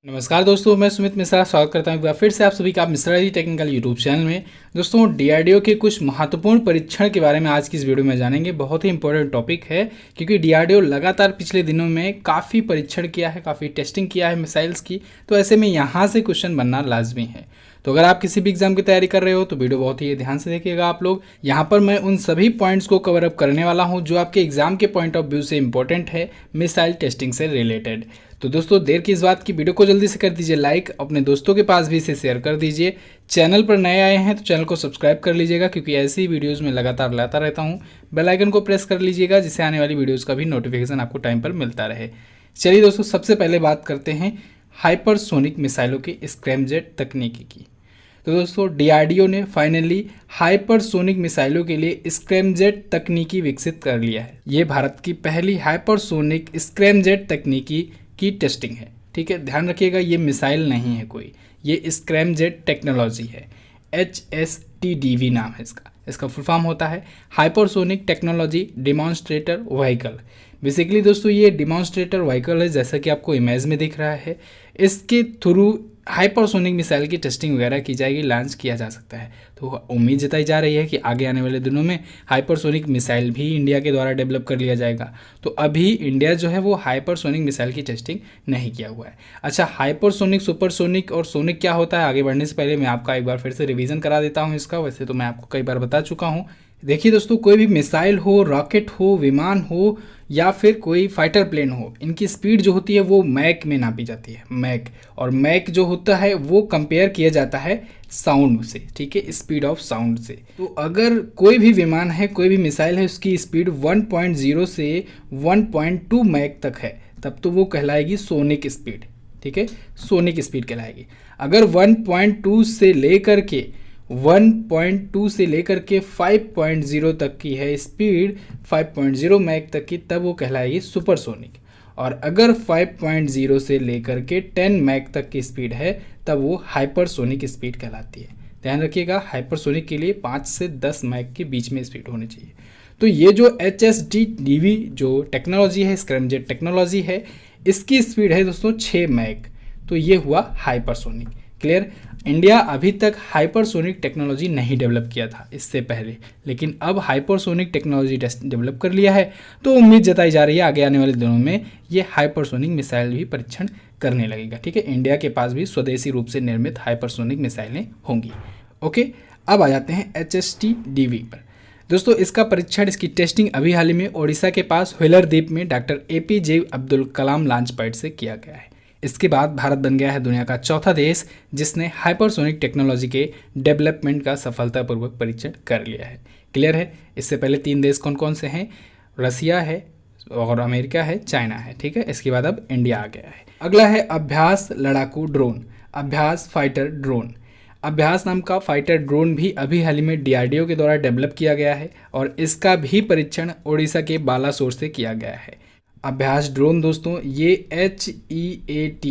नमस्कार दोस्तों, मैं सुमित मिश्रा स्वागत करता हूं एक बार फिर से आप सभी का Mishra ji technical YouTube channel में। दोस्तों, डीआरडीओ के कुछ महत्वपूर्ण परीक्षण के बारे में आज की इस वीडियो में जानेंगे। बहुत ही इंपॉर्टेंट टॉपिक है क्योंकि डीआरडीओ लगातार पिछले दिनों में काफ़ी परीक्षण किया है, काफ़ी टेस्टिंग किया है मिसाइल्स की, तो ऐसे में यहाँ से क्वेश्चन बनना लाजमी है। तो अगर आप किसी भी एग्जाम की तैयारी कर रहे हो तो वीडियो बहुत ही ध्यान से देखिएगा आप लोग। यहाँ पर मैं उन सभी पॉइंट्स को कवर अप करने वाला हूँ जो आपके एग्जाम के पॉइंट ऑफ व्यू से इंपॉर्टेंट है, मिसाइल टेस्टिंग से रिलेटेड। तो दोस्तों, देर की इस बात की वीडियो को जल्दी से कर दीजिए लाइक, अपने दोस्तों के पास भी इसे शेयर कर दीजिए। चैनल पर नए आए हैं तो चैनल को सब्सक्राइब कर लीजिएगा क्योंकि ऐसी वीडियोज़ में लगातार लाता रहता हूँ। बेल आइकन को प्रेस कर लीजिएगा जिससे आने वाली वीडियोज़ का भी नोटिफिकेशन आपको टाइम पर मिलता रहे। चलिए दोस्तों, सबसे पहले बात करते हैं हाइपरसोनिक मिसाइलों की स्क्रैमजेट तकनीकी की। तो दोस्तों, डीआरडीओ ने फाइनली हाइपरसोनिक मिसाइलों के लिए स्क्रैमजेट तकनीकी विकसित कर लिया है। ये भारत की पहली हाइपरसोनिक स्क्रैमजेट तकनीकी की टेस्टिंग है। ठीक है, ध्यान रखिएगा, ये मिसाइल नहीं है कोई, ये स्क्रैमजेट टेक्नोलॉजी है। HSTDV नाम है इसका फुल फॉर्म होता है hypersonic technology demonstrator vehicle. Basically दोस्तों, ये डिमॉन्स्ट्रेटर व्हीकल है जैसा कि आपको इमेज में दिख रहा है। इसके थ्रू हाइपरसोनिक मिसाइल की टेस्टिंग वगैरह की जाएगी, लॉन्च किया जा सकता है। तो उम्मीद जताई जा रही है कि आगे आने वाले दिनों में हाइपरसोनिक मिसाइल भी इंडिया के द्वारा डेवलप कर लिया जाएगा। तो अभी इंडिया जो है वो हाइपरसोनिक मिसाइल की टेस्टिंग नहीं किया हुआ है। अच्छा, हाइपरसोनिक, सुपरसोनिक और सोनिक क्या होता है, आगे बढ़ने से पहले मैं आपका एक बार फिर से रिवीजन करा देता हूँ इसका। वैसे तो मैं आपको कई बार बता चुका हूँ। देखिए दोस्तों, कोई भी मिसाइल हो, रॉकेट हो, विमान हो या फिर कोई फाइटर प्लेन हो, इनकी स्पीड जो होती है वो मैक में नापी जाती है, मैक। और मैक जो होता है वो कंपेयर किया जाता है साउंड से, ठीक है, स्पीड ऑफ साउंड से। तो अगर कोई भी विमान है, कोई भी मिसाइल है, उसकी स्पीड 1.0 से 1.2 मैक तक है, तब तो वो कहलाएगी सोनिक स्पीड। ठीक है, सोनिक स्पीड कहलाएगी। अगर 1.2 से लेकर के 5.0 तक की है स्पीड, 5.0 मैक तक की, तब वो कहलाएगी सुपरसोनिक। और अगर 5.0 से लेकर के 10 मैक तक की स्पीड है तब वो हाइपरसोनिक स्पीड कहलाती है। ध्यान रखिएगा, हाइपरसोनिक के लिए 5 से 10 मैक के बीच में स्पीड होनी चाहिए। तो ये जो HSTDV जो टेक्नोलॉजी है, स्क्रैमजेट टेक्नोलॉजी है, इसकी स्पीड है दोस्तों 6 मैक। तो ये हुआ हाइपरसोनिक। क्लियर। इंडिया अभी तक हाइपरसोनिक टेक्नोलॉजी नहीं डेवलप किया था इससे पहले, लेकिन अब हाइपरसोनिक टेक्नोलॉजी डेवलप कर लिया है। तो उम्मीद जताई जा रही है आगे आने वाले दिनों में ये हाइपरसोनिक मिसाइल भी परीक्षण करने लगेगा। ठीक है, इंडिया के पास भी स्वदेशी रूप से निर्मित हाइपरसोनिक मिसाइलें होंगी। ओके, अब आ जाते हैं HSTDV पर। दोस्तों, इसका परीक्षण, इसकी टेस्टिंग अभी हाल ही में ओडिशा के पास व्हीलर द्वीप में doctor APJ Abdul Kalam launch pad से किया गया है। इसके बाद भारत बन गया है दुनिया का चौथा देश जिसने हाइपरसोनिक टेक्नोलॉजी के डेवलपमेंट का सफलतापूर्वक परीक्षण कर लिया है। क्लियर है। इससे पहले 3 देश कौन कौन से हैं? रसिया है और अमेरिका है, चाइना है। ठीक है, इसके बाद अब इंडिया आ गया है। अगला है अभ्यास लड़ाकू ड्रोन, अभ्यास फाइटर ड्रोन। अभ्यास नाम का फाइटर ड्रोन भी अभी हाल ही में DRDO के द्वारा डेवलप किया गया है और इसका भी परीक्षण ओडिशा के बालासोर से किया गया है। अभ्यास ड्रोन दोस्तों, ये HEAT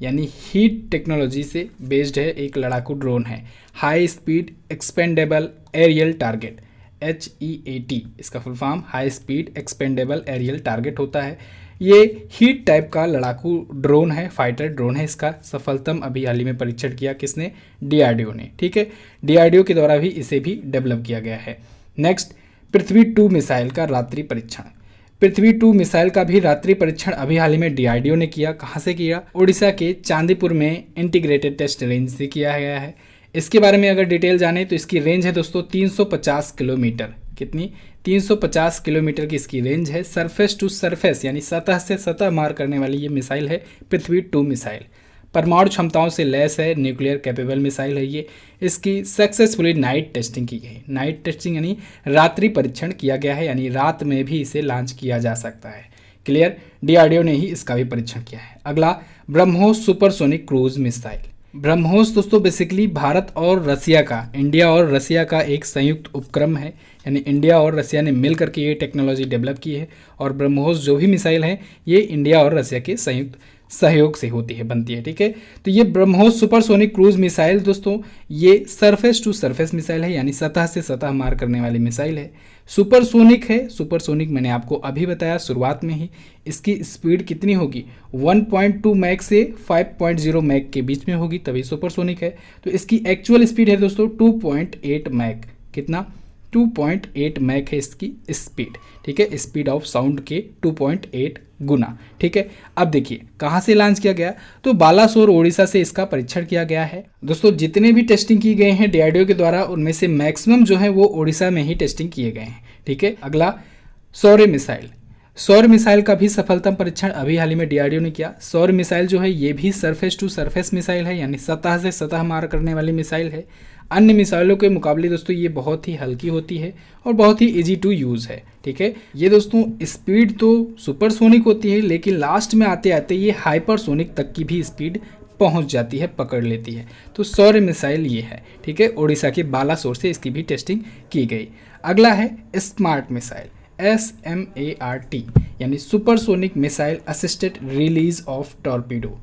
यानी हीट टेक्नोलॉजी से बेस्ड है, एक लड़ाकू ड्रोन है। High speed expendable aerial target, HEAT इसका full form high speed expendable aerial target होता है। ये हीट टाइप का लड़ाकू ड्रोन है, फाइटर ड्रोन है। इसका सफलतम अभी हाल ही में परीक्षण किया किसने? DRDO ने। ठीक है, DRDO के द्वारा भी इसे भी डेवलप किया गया है। नेक्स्ट, पृथ्वी 2 मिसाइल का रात्रि परीक्षण। पृथ्वी 2 मिसाइल का भी रात्रि परीक्षण अभी हाल ही में DRDO ने किया। कहाँ से किया? ओडिशा के चांदीपुर में इंटीग्रेटेड टेस्ट रेंज से किया गया है। इसके बारे में अगर डिटेल जाने तो इसकी रेंज है दोस्तों 350 किलोमीटर। कितनी? 350 किलोमीटर की इसकी रेंज है। सरफेस टू सरफेस यानी सतह से सतह मार करने वाली ये मिसाइल है पृथ्वी 2 मिसाइल। परमाणु क्षमताओं से लैस है, न्यूक्लियर कैपेबल मिसाइल है ये। इसकी सक्सेसफुली नाइट टेस्टिंग की गई है। नाइट टेस्टिंग यानी रात्रि परीक्षण किया गया है, यानी रात में भी इसे लॉन्च किया जा सकता है। क्लियर। DRDO ने ही इसका भी परीक्षण किया है। अगला, BrahMos supersonic cruise missile. BrahMos दोस्तों बेसिकली भारत और रसिया का, इंडिया और रसिया का एक संयुक्त उपक्रम है, यानी इंडिया और रसिया ने मिल करके ये टेक्नोलॉजी डेवलप की है। और ब्रह्मोस जो भी मिसाइल है ये इंडिया और रसिया के संयुक्त सहयोग से होती है, बनती है। ठीक है, तो ये ब्रह्मोस सुपरसोनिक क्रूज मिसाइल दोस्तों ये सरफेस टू सरफेस मिसाइल है, यानी सतह से सतह मार करने वाली मिसाइल है। सुपरसोनिक है, सुपरसोनिक मैंने आपको अभी बताया शुरुआत में ही। इसकी स्पीड कितनी होगी, 1.2 मैक से 5.0 मैक के बीच में होगी, तभी सुपरसोनिक है। तो इसकी एक्चुअल स्पीड है दोस्तों 2.8 मैक। कितना, 2.8 मैक है इसकी स्पीड। ठीक है, स्पीड ऑफ साउंड के 2.8 गुना। ठीक है, अब देखिए कहाँ से लॉन्च किया गया, तो बालासोर ओडिशा से इसका परीक्षण किया गया है। दोस्तों जितने भी टेस्टिंग की गए हैं डीआरडीओ के द्वारा, उनमें से मैक्सिमम जो है वो ओडिशा में ही टेस्टिंग किए गए हैं। ठीक है, अगला सौर्य मिसाइल। सौर्य मिसाइल का भी सफलतम परीक्षण अभी हाल ही में डीआरडीओ ने किया। सौर्य मिसाइल जो है ये भी सरफेस टू सरफेस मिसाइल है, यानी सतह से सतह मार करने वाली मिसाइल है। अन्य मिसाइलों के मुकाबले दोस्तों ये बहुत ही हल्की होती है और बहुत ही इजी टू यूज़ है। ठीक है, ये दोस्तों स्पीड तो सुपरसोनिक होती है, लेकिन लास्ट में आते आते ये हाइपरसोनिक तक की भी स्पीड पहुंच जाती है, पकड़ लेती है। तो सौर्य मिसाइल ये है। ठीक है, ओडिशा के बालासोर से इसकी भी टेस्टिंग की गई। अगला है स्मार्ट मिसाइल, SMART, यानी supersonic missile assisted release of torpedo.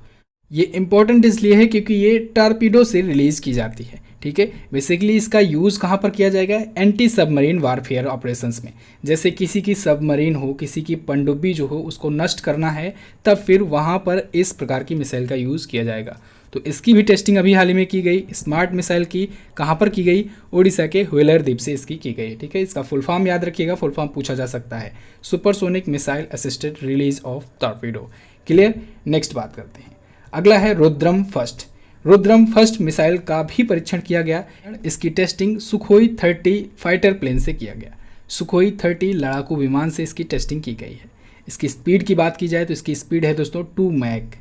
ये इंपॉर्टेंट इसलिए है क्योंकि ये टॉर्पीडो से रिलीज की जाती है। ठीक है, बेसिकली इसका यूज़ कहाँ पर किया जाएगा, एंटी सबमरीन वारफेयर ऑपरेशंस में। जैसे किसी की सबमरीन हो, किसी की पनडुब्बी जो हो, उसको नष्ट करना है, तब फिर वहाँ पर इस प्रकार की मिसाइल का यूज़ किया जाएगा। तो इसकी भी टेस्टिंग अभी हाल ही में की गई। स्मार्ट मिसाइल की कहाँ पर की गई, ओडिशा के व्हीलर द्वीप से इसकी की गई। ठीक है, इसका फुल फॉर्म याद रखिएगा, फुल फॉर्म पूछा जा सकता है, supersonic missile assisted release of torpedo. Clear, next बात करते हैं। अगला है Rudram first. Rudram first missile का भी परीक्षण किया गया। इसकी टेस्टिंग सुखोई 30 फाइटर प्लेन से किया गया। सुखोई 30 लड़ाकू विमान से इसकी टेस्टिंग की गई है। इसकी स्पीड की बात की जाए तो इसकी स्पीड है दोस्तों 2 मैक।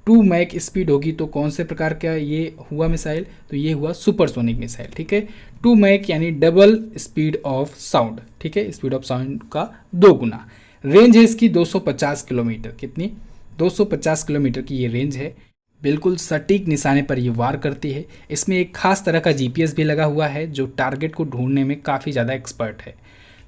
2 मैक स्पीड होगी तो कौन से प्रकार का ये हुआ मिसाइल, तो ये हुआ सुपरसोनिक मिसाइल। ठीक है, 2 मैक यानी डबल स्पीड ऑफ साउंड। ठीक है, स्पीड ऑफ साउंड का 2 गुना। रेंज है इसकी 250 किलोमीटर। कितनी, 250 किलोमीटर की ये रेंज है। बिल्कुल सटीक निशाने पर ये वार करती है। इसमें एक खास तरह का जीपीएस भी लगा हुआ है जो टारगेट को ढूंढने में काफ़ी ज़्यादा एक्सपर्ट है।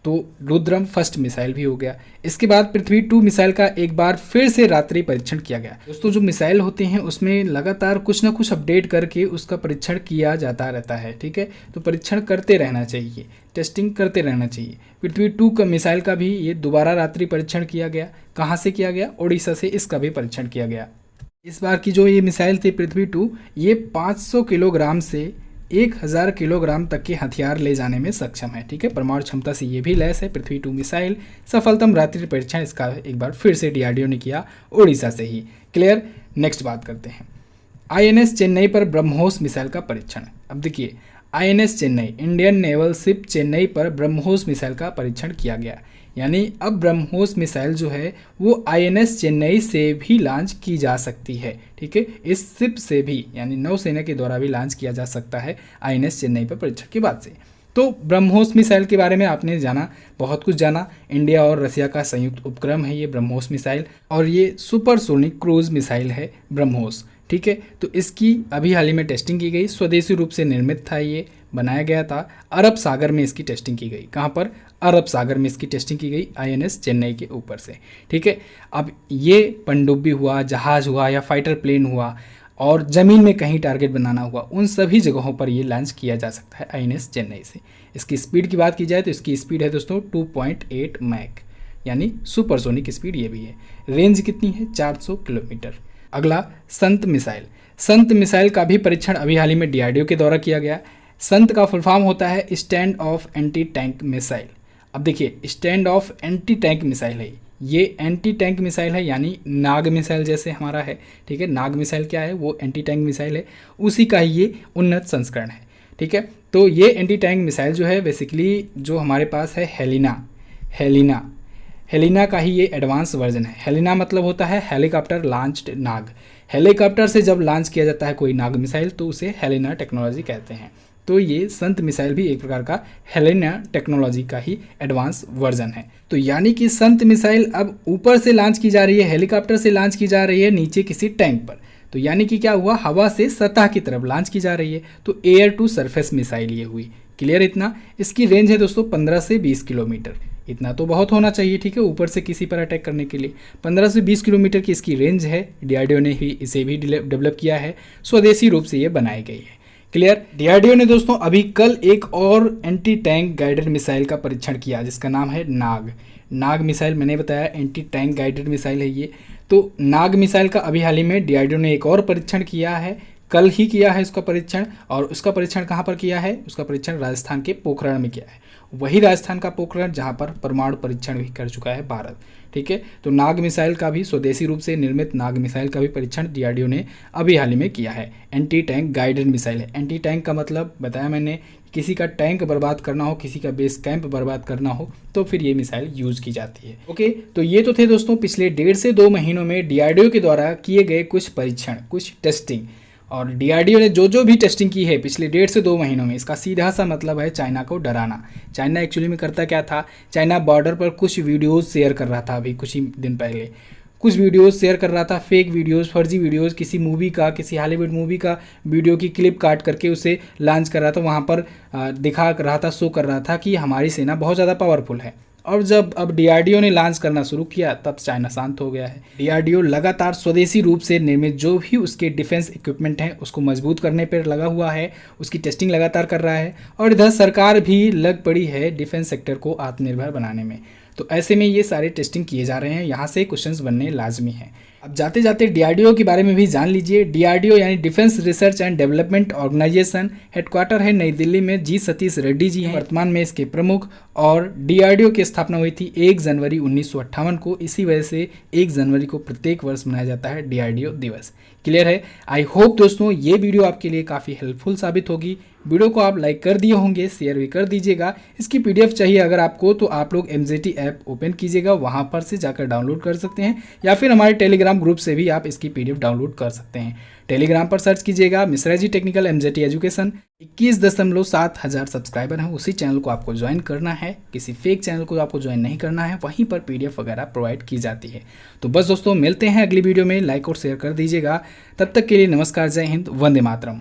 तो रुद्रम फर्स्ट मिसाइल भी हो गया। इसके बाद पृथ्वी 2 मिसाइल का एक बार फिर से रात्रि परीक्षण किया गया। दोस्तों जो मिसाइल होते हैं उसमें लगातार कुछ ना कुछ अपडेट करके उसका परीक्षण किया जाता रहता है। ठीक है, तो परीक्षण करते रहना चाहिए, टेस्टिंग करते रहना चाहिए। पृथ्वी 2 का मिसाइल का भी ये दोबारा रात्रि परीक्षण किया गया। कहाँ से किया गया, ओडिशा से इसका भी परीक्षण किया गया। इस बार की जो ये मिसाइल थी पृथ्वी 2, ये 500 किलोग्राम से 1000 किलोग्राम तक के हथियार ले जाने में सक्षम है। ठीक है, परमाणु क्षमता से ये भी लैस है। पृथ्वी 2 मिसाइल सफलतम रात्रि परीक्षण इसका एक बार फिर से डीआरडीओ ने किया, ओडिशा से ही। क्लियर, नेक्स्ट बात करते हैं। INS चेन्नई पर ब्रह्मोस मिसाइल का परीक्षण। अब देखिए INS Chennai, Indian naval ship Chennai पर ब्रह्मोस मिसाइल का परीक्षण किया गया। यानी अब ब्रह्मोस मिसाइल जो है वो INS चेन्नई से भी लॉन्च की जा सकती है। ठीक है, इस शिप से भी यानी नौसेना के द्वारा भी लॉन्च किया जा सकता है INS चेन्नई पर परीक्षण के बाद से। तो ब्रह्मोस मिसाइल के बारे में आपने जाना, बहुत कुछ जाना। इंडिया और रसिया का संयुक्त उपक्रम है ये ब्रह्मोस मिसाइल, और ये सुपरसोनिक क्रूज मिसाइल है ब्रह्मोस। ठीक है, तो इसकी अभी हाल ही में टेस्टिंग की गई। स्वदेशी रूप से निर्मित था, ये बनाया गया था। अरब सागर में इसकी टेस्टिंग की गई। कहाँ पर, अरब सागर में इसकी टेस्टिंग की गई INS चेन्नई के ऊपर से। ठीक है, अब ये पनडुब्बी हुआ, जहाज हुआ या फाइटर प्लेन हुआ और ज़मीन में कहीं टारगेट बनाना हुआ, उन सभी जगहों पर ये लॉन्च किया जा सकता है INS चेन्नई से। इसकी स्पीड की बात की जाए तो इसकी स्पीड है दोस्तों 2.8 मैक, यानी सुपरसोनिक स्पीड ये भी है। रेंज कितनी है, 400 किलोमीटर। अगला संत मिसाइल। संत मिसाइल का भी परीक्षण अभी हाल ही में डीआरडीओ के द्वारा किया गया। संत का फुल फॉर्म होता है stand of anti tank missile. अब देखिए stand of anti tank missile है, ये एंटी टैंक मिसाइल है, यानी नाग मिसाइल जैसे हमारा है। ठीक है, नाग मिसाइल क्या है, वो एंटी टैंक मिसाइल है, उसी का ही ये उन्नत संस्करण है। ठीक है, तो ये एंटी टैंक मिसाइल जो है बेसिकली जो हमारे पास है हेलिना का ही ये एडवांस वर्जन है। हेलिना मतलब होता है हेलीकॉप्टर लॉन्च्ड नाग। हेलीकॉप्टर से जब लॉन्च किया जाता है कोई नाग मिसाइल तो उसे हेलिना टेक्नोलॉजी कहते हैं। तो ये संत मिसाइल भी एक प्रकार का हेलिना टेक्नोलॉजी का ही एडवांस वर्जन है। तो यानी कि संत मिसाइल अब ऊपर से लॉन्च की जा रही है, हेलीकॉप्टर से लॉन्च की जा रही है नीचे किसी टैंक पर। तो यानी कि क्या हुआ, हवा से सतह की तरफ लॉन्च की जा रही है। तो एयर टू सरफेस मिसाइल ये हुई। क्लियर इतना। इसकी रेंज है दोस्तों 15 से 20 किलोमीटर। इतना तो बहुत होना चाहिए, ठीक है, ऊपर से किसी पर अटैक करने के लिए। 15 से 20 किलोमीटर की इसकी रेंज है। डीआरडीओ ने ही इसे भी डेवलप किया है, स्वदेशी रूप से ये बनाई गई है। क्लियर। डीआरडीओ ने दोस्तों अभी कल एक और एंटी टैंक गाइडेड मिसाइल का परीक्षण किया जिसका नाम है नाग मिसाइल। मैंने बताया एंटी टैंक गाइडेड मिसाइल है ये। तो नाग मिसाइल का अभी हाल ही में डीआरडीओ ने एक और परीक्षण किया है, कल ही किया है उसका परीक्षण। और उसका परीक्षण कहाँ पर किया है? उसका परीक्षण राजस्थान के पोखरण में किया है, वही राजस्थान का पोखरण जहाँ पर परमाणु परीक्षण भी कर चुका है भारत, ठीक है। तो नाग मिसाइल का भी, स्वदेशी रूप से निर्मित नाग मिसाइल का भी परीक्षण डीआरडीओ ने अभी हाल ही में किया है। एंटी टैंक गाइडेड मिसाइल है। एंटी टैंक का मतलब बताया मैंने, किसी का टैंक बर्बाद करना हो, किसी का बेस कैंप बर्बाद करना हो तो फिर ये मिसाइल यूज़ की जाती है। ओके, तो ये तो थे दोस्तों पिछले 1.5 से 2 महीनों में डीआरडीओ के द्वारा किए गए कुछ परीक्षण, कुछ टेस्टिंग। और डीआरडीओ ने जो भी टेस्टिंग की है पिछले 1.5 से 2 महीनों में, इसका सीधा सा मतलब है चाइना को डराना। चाइना एक्चुअली में करता क्या था? चाइना बॉर्डर पर कुछ वीडियोज़ शेयर कर रहा था, अभी कुछ ही दिन पहले कुछ वीडियोस शेयर कर रहा था, फेक वीडियोस, फर्जी वीडियोस, किसी मूवी का, किसी हॉलीवुड मूवी का वीडियो की क्लिप काट करके उसे लॉन्च कर रहा था, वहाँ पर दिखा रहा था, शो कर रहा था कि हमारी सेना बहुत ज़्यादा पावरफुल है। और जब अब डीआरडीओ ने लॉन्च करना शुरू किया तब चाइना शांत हो गया है। डीआरडीओ लगातार स्वदेशी रूप से निर्मित जो भी उसके डिफेंस इक्विपमेंट हैं उसको मजबूत करने पर लगा हुआ है, उसकी टेस्टिंग लगातार कर रहा है। और इधर सरकार भी लग पड़ी है डिफेंस सेक्टर को आत्मनिर्भर बनाने में। तो ऐसे में ये सारे टेस्टिंग किए जा रहे हैं, यहाँ से क्वेश्चंस बनने लाजमी हैं। अब जाते जाते डीआरडीओ के बारे में भी जान लीजिए। डीआरडीओ यानी Defence Research and Development Organisation, headquarter है नई दिल्ली में। जी सतीश रेड्डी जी हैं वर्तमान में इसके प्रमुख। और डीआरडीओ की स्थापना हुई थी 1 जनवरी 1958 को। इसी वजह से 1 जनवरी को प्रत्येक वर्ष मनाया जाता है डीआरडीओ दिवस। क्लियर है? आई होप दोस्तों ये वीडियो आपके लिए काफ़ी हेल्पफुल साबित होगी। वीडियो को आप लाइक कर दिए होंगे, शेयर भी कर दीजिएगा। इसकी पीडीएफ चाहिए अगर आपको तो आप लोग MZT ऐप ओपन कीजिएगा, वहाँ पर से जाकर डाउनलोड कर सकते हैं, या फिर हमारे टेलीग्राम ग्रुप से भी आप इसकी पीडीएफ डाउनलोड कर सकते हैं। टेलीग्राम पर सर्च कीजिएगा Mishra ji technical MZT education. 21.7 हज़ार सब्सक्राइबर हैं, उसी चैनल को आपको ज्वाइन करना है, किसी फेक चैनल को आपको ज्वाइन नहीं करना है, वहीं पर पीडीएफ वगैरह प्रोवाइड की जाती है। तो बस दोस्तों मिलते हैं अगली वीडियो में, लाइक और शेयर कर दीजिएगा। तब तक के लिए नमस्कार, जय हिंद, वंदे मातरम।